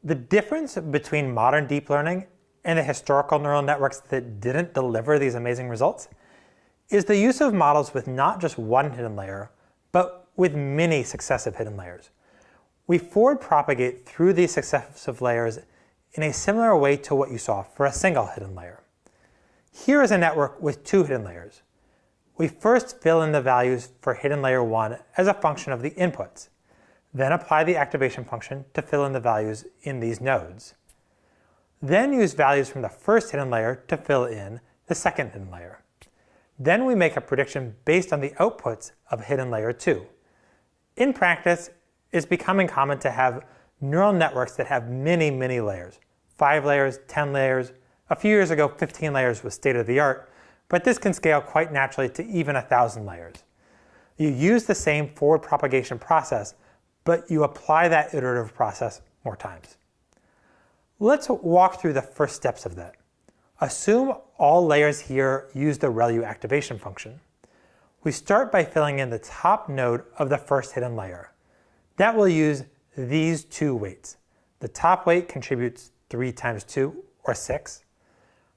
The difference between modern deep learning and the historical neural networks that didn't deliver these amazing results is the use of models with not just one hidden layer, but with many successive hidden layers. We forward propagate through these successive layers in a similar way to what you saw for a single hidden layer. Here is a network with two hidden layers. We first fill in the values for hidden layer 1 as a function of the inputs, then apply the activation function to fill in the values in these nodes. Then use values from the first hidden layer to fill in the second hidden layer. Then we make a prediction based on the outputs of hidden layer 2. In practice, it's becoming common to have neural networks that have many, many layers. 5 layers, 10 layers. A few years ago, 15 layers was state of the art, but this can scale quite naturally to even 1,000 layers. You use the same forward propagation process, but you apply that iterative process more times. Let's walk through the first steps of that. Assume all layers here use the ReLU activation function. We start by filling in the top node of the first hidden layer. That will use these two weights. The top weight contributes 3 times 2, or 6.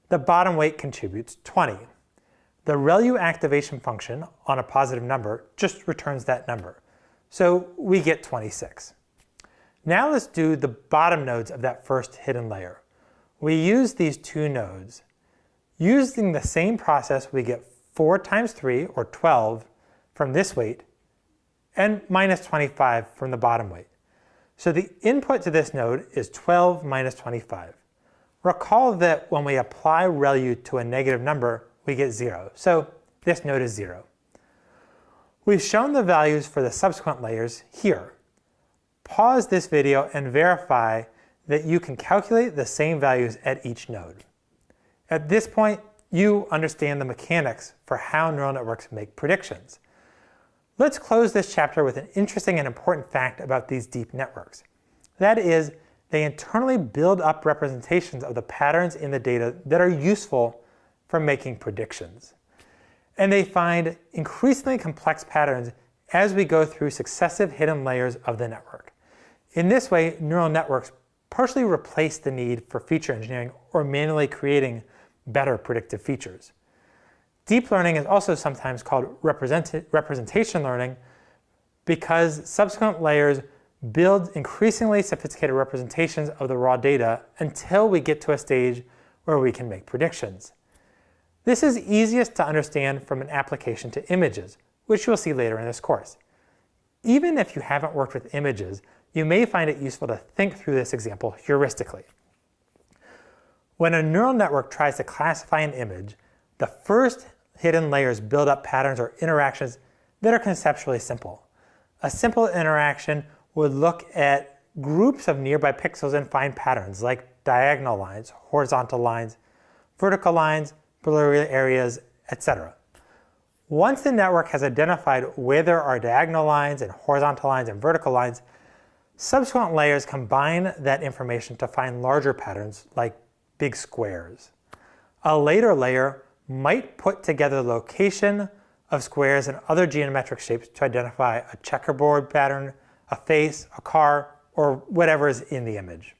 The bottom weight contributes 20. The ReLU activation function on a positive number just returns that number. So we get 26. Now let's do the bottom nodes of that first hidden layer. We use these two nodes. Using the same process, we get 4 times 3, or 12, from this weight, and minus 25 from the bottom weight. So the input to this node is 12 minus 25. Recall that when we apply ReLU to a negative number, we get 0. So this node is 0. We've shown the values for the subsequent layers here. Pause this video and verify that you can calculate the same values at each node. At this point, you understand the mechanics for how neural networks make predictions. Let's close this chapter with an interesting and important fact about these deep networks. That is, they internally build up representations of the patterns in the data that are useful for making predictions. And they find increasingly complex patterns as we go through successive hidden layers of the network. In this way, neural networks partially replace the need for feature engineering or manually creating better predictive features. Deep learning is also sometimes called representation learning because subsequent layers build increasingly sophisticated representations of the raw data until we get to a stage where we can make predictions. This is easiest to understand from an application to images, which you'll see later in this course. Even if you haven't worked with images, you may find it useful to think through this example heuristically. When a neural network tries to classify an image, the first hidden layers build up patterns or interactions that are conceptually simple. A simple interaction would look at groups of nearby pixels and find patterns like diagonal lines, horizontal lines, vertical lines, blurry areas, etc. Once the network has identified where there are diagonal lines and horizontal lines and vertical lines, subsequent layers combine that information to find larger patterns like big squares. A later layer might put together the location of squares and other geometric shapes to identify a checkerboard pattern, a face, a car, or whatever is in the image.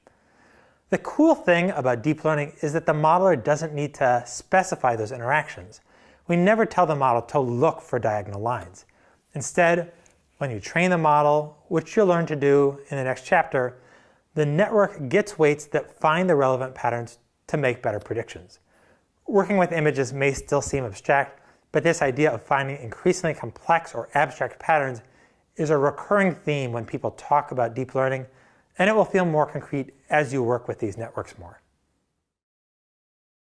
The cool thing about deep learning is that the modeler doesn't need to specify those interactions. We never tell the model to look for diagonal lines. Instead, when you train the model, which you'll learn to do in the next chapter, the network gets weights that find the relevant patterns to make better predictions. Working with images may still seem abstract, but this idea of finding increasingly complex or abstract patterns is a recurring theme when people talk about deep learning, and it will feel more concrete as you work with these networks more.